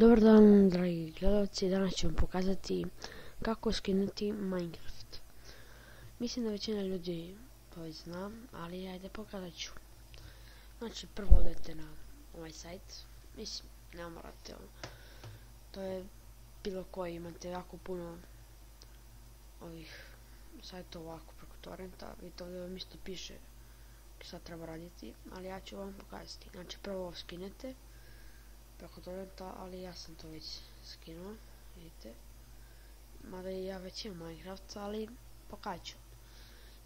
Dobar dan, dragi gledalci, danas ću vam pokazati kako skinuti Minecraft. Mislim da većina ljudi to već zna, ali ajde pokazat ću. Znači, prvo odete na ovaj sajt, mislim, ne morate, to je bilo koji, imate jako puno ovih sajtova ovako preko torrenta, vidite ovdje vam isto piše šta treba raditi, ali ja ću vam pokazati. Znači, prvo ovo skinete preko torrenta, ali ja sam to već skinuo, vidite. Mada i ja već imam Minecraft, ali pokazat ću.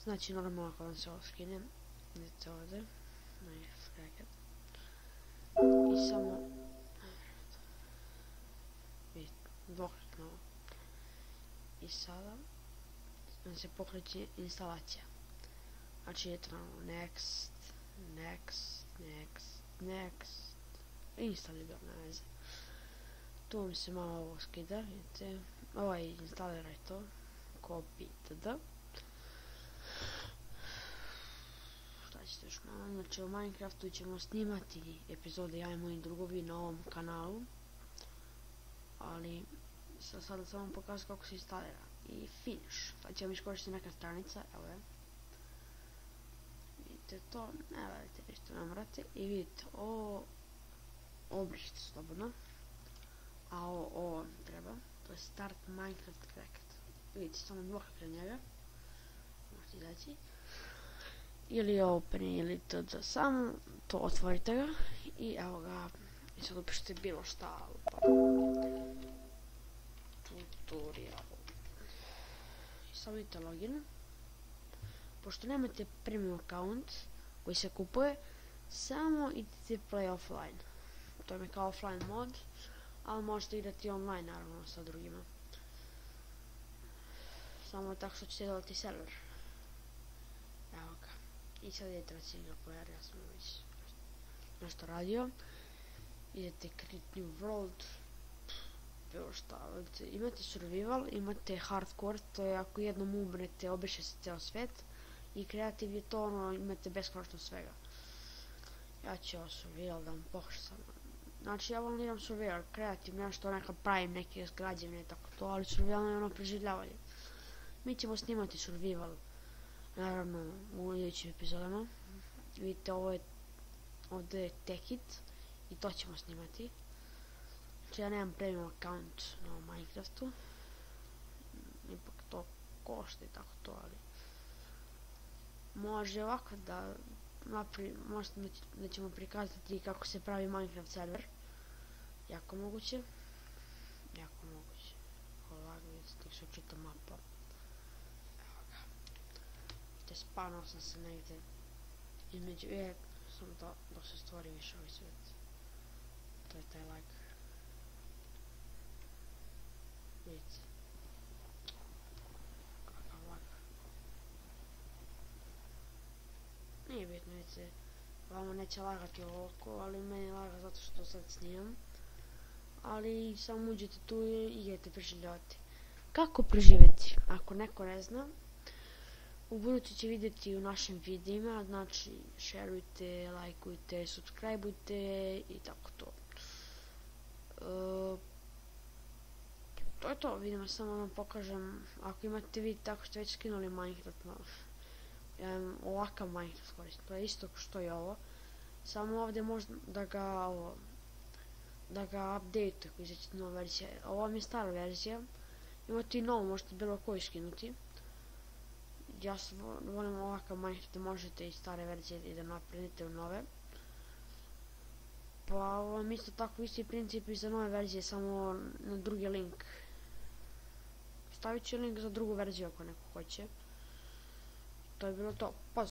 Znači, normalno ako vam se ovo skine, vidite ovdje, Minecraft Cracked. I samo, vidite, dvokratno. I sada vam se pokreće instalacija. Znači, idete na next, instalirano, ne veze. Tu vam se malo ovo skida, vidite, instaliraj to, copy, td. Šta ćete još malo, znači u Minecraftu ćemo snimati epizode ja i moji drugovi na ovom kanalu, ali sada sam vam pokazao kako se instalira i finish. Sad će vam iskoristiti neka stranica, evo je. Vidite to, ne radite ništa, ne morate, i vidite ovo obrišite slobodno, a ovo treba, to je start Minecraft Cracked. Vidite, samo dvokrat njega, možete izaći, ili open ili td, samo to otvorite ga i evo ga, i sad upišite bilo šta, tutorial, i sad vidite login. Pošto nemate premium account koji se kupuje, samo idite play offline. To je kao offline mod, ali možete igrati online naravno sa drugima. Samo tako što ćete dodati server. Evo ga. I sad idete na single player, ja sam već nešto radio. Idete create new world. Bilo šta. Imate survival, imate hardcore, to je ako jednom umrete obriše se ceo svet. I creative je to ono, imate beskonačno svega. Ja ću ovo survival da vam pokušam. Znači, ja voliram survival, kreativ, nešto neka pravim, neke građevine i tako to, ali survival je ono preživljavanje. Mi ćemo snimati survival, naravno, u idućim epizodama. Vidite, ovdje je Techit i to ćemo snimati. Znači, ja nemam premium account na Minecraftu. Ipak to košta i tako to, ali može ovako da možda da ćemo prikazati kako se pravi Minecraft server. Jako moguće. Ovako vidite se učita mapa. Evo ga. Te spanao sam se negdje između samo dok se stvori više ovaj svijet. To je taj lag. Vidite. Kakav lag. Nije bitno, vidite. Vama neće lagati ovoliko, ali meni laga zato što sad snimam. Ali samo uđete tu i idete preživljavati. Kako preživjeti? Ako neko ne zna, u budući će vidjeti u našim videima, znači šerujte, lajkujte, subscribeujte i tako to. To je to, vidimo, samo vam pokažem, ako imate vidite ako ste već skinuli Minecraft, ja imam ovakav Minecraft koristim, to je isto što je ovo, samo ovdje možda da ga update ako izaći nova verzija. Ovo mi je stara verzija, imate i novu, možete bilo koju skinuti. Ja volim ovakav Minecraft, možete i stare verzije i da napredite u nove. Pa ovo vam isto tako isti princip i za nove verzije, samo na drugi link. Stavit ću link za drugu verziju ako neko hoće. To je bilo to, pozdrav!